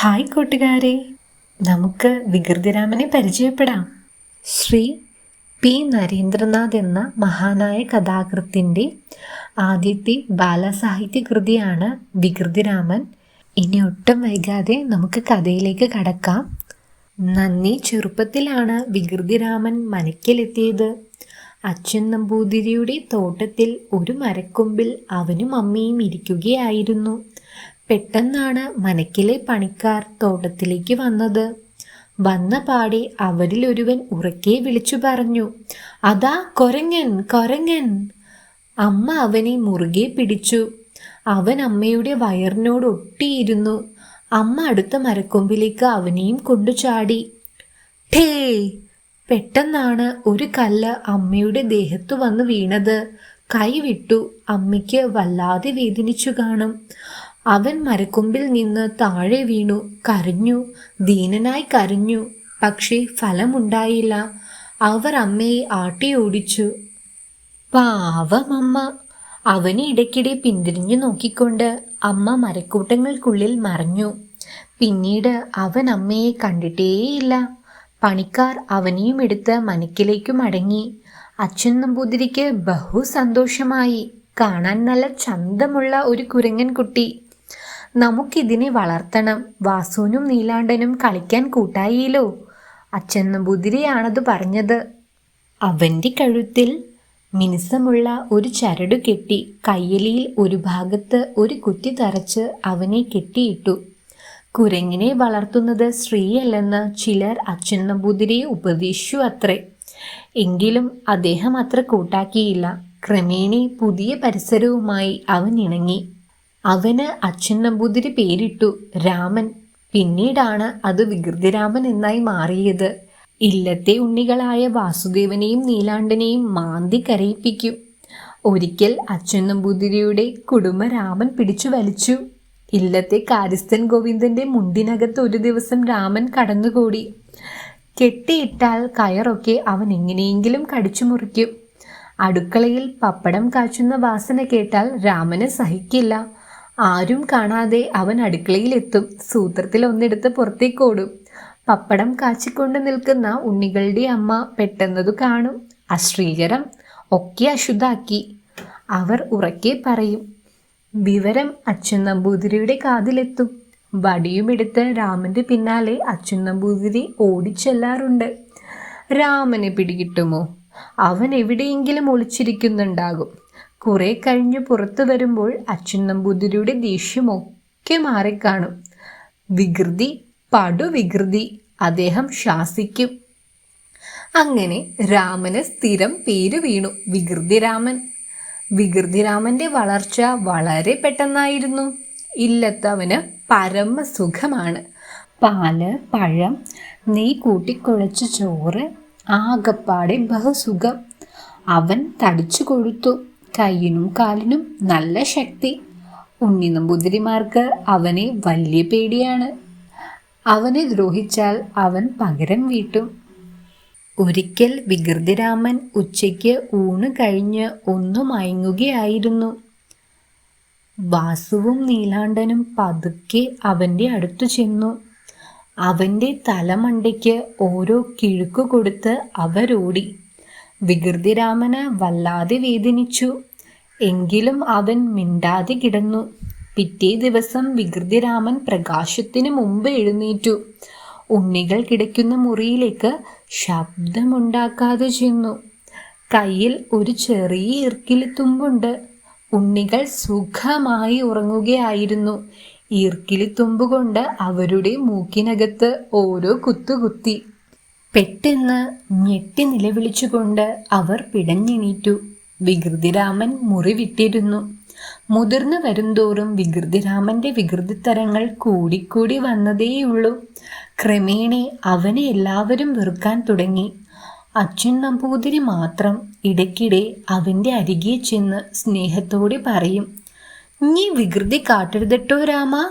Hi കൂട്ടുകാരെ, നമുക്ക് വികൃതിരാമനെ പരിചയപ്പെടാം. ശ്രീ പി നരേന്ദ്രനാഥ് എന്ന മഹാനായ കഥാകൃത്തിൻ്റെ ആദ്യത്തെ ബാലസാഹിത്യ കൃതിയാണ് വികൃതിരാമൻ. ഇനി ഒട്ടും വൈകാതെ നമുക്ക് കഥയിലേക്ക് കടക്കാം. നന്നേ ചെറുപ്പത്തിലാണ് വികൃതിരാമൻ മനയ്ക്കലെത്തിയത്. അച്ഛൻ നമ്പൂതിരിയുടെ തോട്ടത്തിൽ ഒരു മരക്കൊമ്പിൽ അവനും അമ്മയും ഇരിക്കുകയായിരുന്നു. പെട്ടെന്നാണ് മനക്കിലെ പണിക്കാർ തോട്ടത്തിലേക്ക് വന്നത്. വന്ന പാടെ അവരിൽ ഒരുവൻ ഉറക്കെ വിളിച്ചു പറഞ്ഞു, "അതാ കൊരങ്ങൻ, കൊരങ്ങൻ!" അമ്മ അവനെ മുറുകെ പിടിച്ചു. അവൻ അമ്മയുടെ വയറിനോട് ഒട്ടിയിരുന്നു. അമ്മ അടുത്ത മരക്കൊമ്പിലേക്ക് അവനെയും കൊണ്ടു ചാടി. ഠേ! പെട്ടെന്നാണ് ഒരു കല്ല് അമ്മയുടെ ദേഹത്തു വന്ന് വീണത്. കൈവിട്ടു. അമ്മയ്ക്ക് വല്ലാതെ വേദനിച്ചു കാണും. അവൻ മരക്കൊമ്പിൽ നിന്ന് താഴെ വീണു. കരഞ്ഞു, ദീനനായി കരഞ്ഞു. പക്ഷേ ഫലമുണ്ടായില്ല. അവർ അമ്മയെ ആട്ടി ഓടിച്ചു. പാവമമ്മ. അവനെ ഇടയ്ക്കിടെ പിന്തിരിഞ്ഞു നോക്കിക്കൊണ്ട് അമ്മ മരക്കൂട്ടങ്ങൾക്കുള്ളിൽ മറഞ്ഞു. പിന്നീട് അവൻ അമ്മയെ കണ്ടിട്ടേയില്ല. പണിക്കാർ അവനെയും എടുത്ത് മനക്കിലേക്ക് മടങ്ങി. അച്ഛൻ നമ്പൂതിരിക്ക് ബഹു സന്തോഷമായി. കാണാൻ നല്ല ചന്തമുള്ള ഒരു കുരങ്ങൻ കുട്ടി. നമുക്കിതിനെ വളർത്തണം. വാസുവിനും നീലാണ്ടനും കളിക്കാൻ കൂട്ടായില്ലോ. അച്ഛൻ നമ്പൂതിരിയാണത് പറഞ്ഞത്. അവൻ്റെ കഴുത്തിൽ മിനുസമുള്ള ഒരു ചരടു കെട്ടി കയ്യലിയിൽ ഒരു ഭാഗത്ത് ഒരു കുറ്റി തറച്ച് അവനെ കെട്ടിയിട്ടു. കുരങ്ങിനെ വളർത്തുന്നത് സ്ത്രീയല്ലെന്ന് ചിലർ അച്ഛൻ നമ്പൂതിരിയെ ഉപദേശിച്ചു അത്രേ. എങ്കിലും അദ്ദേഹം അത്ര കൂട്ടാക്കിയില്ല. ക്രമേണ പുതിയ പരിസരവുമായി അവൻ ഇണങ്ങി. അവന് അച്ഛൻ നമ്പൂതിരി പേരിട്ടു രാമൻ. പിന്നീടാണ് അത് വികൃതിരാമൻ എന്നായി മാറിയത്. ഇല്ലത്തെ ഉണ്ണികളായ വാസുദേവനെയും നീലാണ്ടനെയും മാന്തി കരയിപ്പിക്കും. ഒരിക്കൽ അച്ഛൻ നമ്പൂതിരിയുടെ കുടുംബ രാമൻ പിടിച്ചു വലിച്ചു. ഇല്ലത്തെ കാര്യസ്ഥൻ ഗോവിന്ദന്റെ മുണ്ടിനകത്ത് ഒരു ദിവസം രാമൻ കടന്നുകൂടി. കെട്ടിയിട്ടാൽ കയറൊക്കെ അവൻ എങ്ങനെയെങ്കിലും കടിച്ചു മുറിക്കും. അടുക്കളയിൽ പപ്പടം കാച്ചുന്ന വാസന കേട്ടാൽ രാമന് സഹിക്കില്ല. ആരും കാണാതെ അവൻ അടുക്കളയിലെത്തും. സൂത്രത്തിൽ ഒന്നെടുത്ത് പുറത്തേക്കോടും. പപ്പടം കാച്ചിക്കൊണ്ട് നിൽക്കുന്ന ഉണ്ണികളുടെ അമ്മ പെട്ടെന്നതു കാണും. അശ്രീകരം, ഒക്കെ അശുദ്ധാക്കി. അവർ ഉറക്കെ പറയും. വിവരം അച്ഛൻ നമ്പൂതിരിയുടെ കാതിലെത്തും. വടിയുമെടുത്ത് രാമന്റെ പിന്നാലെ അച്ഛൻ നമ്പൂതിരി ഓടിച്ചെല്ലാറുണ്ട്. രാമനെ പിടികിട്ടുമോ? അവൻ എവിടെയെങ്കിലും ഒളിച്ചിരിക്കുന്നുണ്ടാകും. കുറെ കഴിഞ്ഞ് പുറത്തു വരുമ്പോൾ അച്ഛൻ നമ്പൂതിരിയുടെ ദേഷ്യമൊക്കെ മാറിക്കാണും. വികൃതി, പടുവികൃതി, അദ്ദേഹം ശാസിക്കും. അങ്ങനെ രാമന് സ്ഥിരം പേര് വീണു, വികൃതിരാമൻ. വികൃതിരാമന്റെ വളർച്ച വളരെ പെട്ടെന്നായിരുന്നു. ഇല്ലത്തവന് പരമസുഖമാണ്. പാല്, പഴം, നെയ് കൂട്ടിക്കുഴച്ച ചോറ്, ആകപ്പാടെ ബഹുസുഖം. അവൻ തടിച്ചു കൊഴുത്തു. കയ്യിനും കാലിനും നല്ല ശക്തി. ഉണ്ണി നമ്പൂതിരിമാർക്ക് അവനെ വലിയ പേടിയാണ്. അവനെ ദ്രോഹിച്ചാൽ അവൻ പകരം വീട്ടും. ഒരിക്കൽ വികൃതിരാമൻ ഉച്ചയ്ക്ക് ഊണ് കഴിഞ്ഞ് ഒന്നു മയങ്ങുകയായിരുന്നു. വാസുവും നീലാണ്ടനും പതുക്കെ അവൻ്റെ അടുത്തു ചെന്നു. അവൻ്റെ തലമണ്ടയ്ക്ക് ഓരോ കിഴുക്കു കൊടുത്ത് അവരോടി. വികൃതിരാമന് വല്ലാതെ വേദനിച്ചു. എങ്കിലും അവൻ മിണ്ടാതെ കിടന്നു. പിറ്റേ ദിവസം വികൃതിരാമൻ പ്രകാശത്തിന് മുമ്പ് എഴുന്നേറ്റു. ഉണ്ണികൾ കിടക്കുന്ന മുറിയിലേക്ക് ശബ്ദമുണ്ടാക്കാതെ ചെന്നു. കയ്യിൽ ഒരു ചെറിയ ഈർക്കിലിത്തുമ്പുണ്ട്. ഉണ്ണികൾ സുഖമായി ഉറങ്ങുകയായിരുന്നു. ഈർക്കിലിത്തുമ്പുകൊണ്ട് അവരുടെ മൂക്കിനകത്ത് ഓരോ കുത്തുകുത്തി. പെട്ടെന്ന് ഞെട്ടി നിലവിളിച്ചുകൊണ്ട് അവർ പിടഞ്ഞെണീറ്റു. വികൃതിരാമൻ മുറി വിട്ടിരുന്നു. മുതിർന്നു വരുംതോറും വികൃതിരാമന്റെ വികൃതിത്തരങ്ങൾ കൂടിക്കൂടി വന്നതേയുള്ളൂ. ക്രമേണ അവനെ എല്ലാവരും വെറുക്കാൻ തുടങ്ങി. അച്ഛൻ നമ്പൂതിരി മാത്രം ഇടയ്ക്കിടെ അവൻ്റെ അരികെ ചെന്ന് സ്നേഹത്തോടെ പറയും, "നീ വികൃതി കാട്ടരുതട്ടോ രാമ."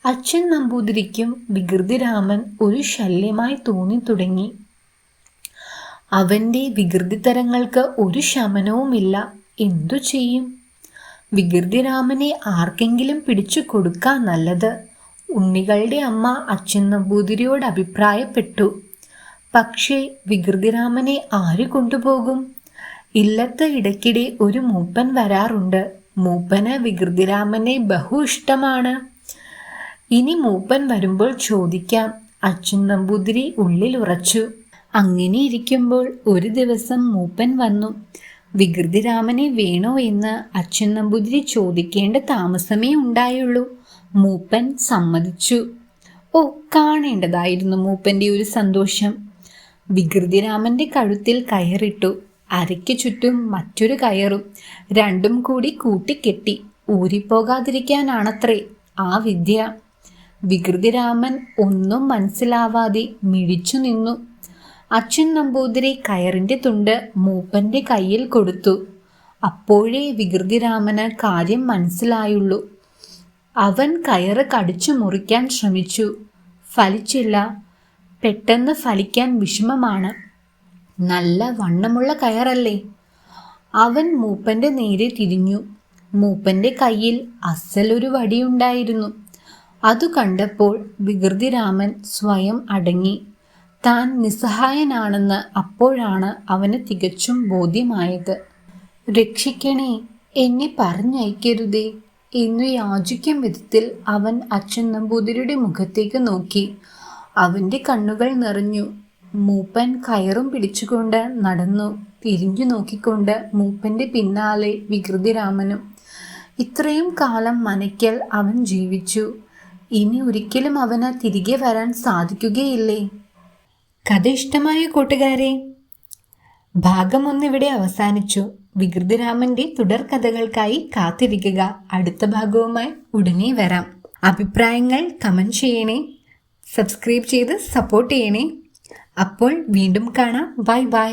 അച്ഛൻ നമ്പൂതിരിക്കും വികൃതിരാമൻ ഒരു ശല്യമായി തോന്നി തുടങ്ങി. അവൻ്റെ വികൃതിത്തരങ്ങൾക്ക് ഒരു ശമനവുമില്ല. എന്തു ചെയ്യും? വികൃതിരാമനെ ആർക്കെങ്കിലും പിടിച്ചു കൊടുക്കാൻ നല്ലത്. ഉണ്ണികളുടെ അമ്മ അച്ഛൻ നമ്പൂതിരിയോട് അഭിപ്രായപ്പെട്ടു. പക്ഷേ വികൃതിരാമനെ ആര് കൊണ്ടുപോകും? ഇല്ലത്ത് ഇടയ്ക്കിടെ ഒരു മൂപ്പൻ വരാറുണ്ട്. മൂപ്പന് വികൃതിരാമനെ ബഹു ഇഷ്ടമാണ്. ഇനി മൂപ്പൻ വരുമ്പോൾ ചോദിക്കാം. അച്ഛൻ നമ്പൂതിരി ഉള്ളിൽ ഉറച്ചു. അങ്ങനെ ഇരിക്കുമ്പോൾ ഒരു ദിവസം മൂപ്പൻ വന്നു. വികൃതിരാമനെ വേണോ എന്ന് അച്ഛൻ നമ്പൂതിരി ചോദിക്കേണ്ട താമസമേ ഉണ്ടായുള്ളൂ. മൂപ്പൻ സമ്മതിച്ചു. ഓ, കാണേണ്ടതായിരുന്നു മൂപ്പൻ്റെ ഒരു സന്തോഷം. വികൃതിരാമന്റെ കഴുത്തിൽ കയറിട്ടു. അരയ്ക്ക് ചുറ്റും മറ്റൊരു കയറും. രണ്ടും കൂടി കൂട്ടിക്കെട്ടി. ഊരിപ്പോകാതിരിക്കാനാണത്രേ ആ വിദ്യ. വികൃതിരാമൻ ഒന്നും മനസ്സിലാവാതെ മിഴിച്ചു നിന്നു. അച്ഛൻ നമ്പൂതിരി കയറിൻ്റെ തുണ്ട് മൂപ്പൻ്റെ കയ്യിൽ കൊടുത്തു. അപ്പോഴേ വികൃതിരാമന് കാര്യം മനസ്സിലായുള്ളൂ. അവൻ കയറ് കടിച്ചു മുറിക്കാൻ ശ്രമിച്ചു. ഫലിച്ചില്ല. പെട്ടെന്ന് ഫലിക്കാൻ വിഷമമാണ്. നല്ല വണ്ണമുള്ള കയറല്ലേ? അവൻ മൂപ്പൻ്റെ നേരെ തിരിഞ്ഞു. മൂപ്പൻ്റെ കയ്യിൽ അസലൊരു വടിയുണ്ടായിരുന്നു. അതു കണ്ടപ്പോൾ വികൃതിരാമൻ സ്വയം അടങ്ങി. താൻ നിസ്സഹായനാണെന്ന് അപ്പോഴാണ് അവന് തികച്ചും ബോധ്യമായത്. രക്ഷിക്കണേ, എന്നെ പറഞ്ഞയക്കരുതേ എന്നു യാചിക്കും വിധത്തിൽ അവൻ അച്ഛൻ നമ്പൂതിരിയുടെ മുഖത്തേക്ക് നോക്കി. അവൻ്റെ കണ്ണുകൾ നിറഞ്ഞു. മൂപ്പൻ കയറും പിടിച്ചുകൊണ്ട് നടന്നു. തിരിഞ്ഞു നോക്കിക്കൊണ്ട് മൂപ്പൻ്റെ പിന്നാലെ വികൃതിരാമനും. ഇത്രയും കാലം മനയ്ക്കൽ അവൻ ജീവിച്ചു. ഇനി ഒരിക്കലും അവന് തിരികെ വരാൻ സാധിക്കുകയില്ലേ? കഥ ഇഷ്ടമായ കൂട്ടുകാരെ, ഭാഗം 1 ഇവിടെ അവസാനിച്ചു. വികൃതിരാമന്റെ തുടർ കഥകൾക്കായി കാത്തിരിക്കുക. അടുത്ത ഭാഗവുമായി ഉടനെ വരാം. അഭിപ്രായങ്ങൾ കമൻറ്റ് ചെയ്യണേ. സബ്സ്ക്രൈബ് ചെയ്ത് സപ്പോർട്ട് ചെയ്യണേ. അപ്പോൾ വീണ്ടും കാണാം. Bye bye.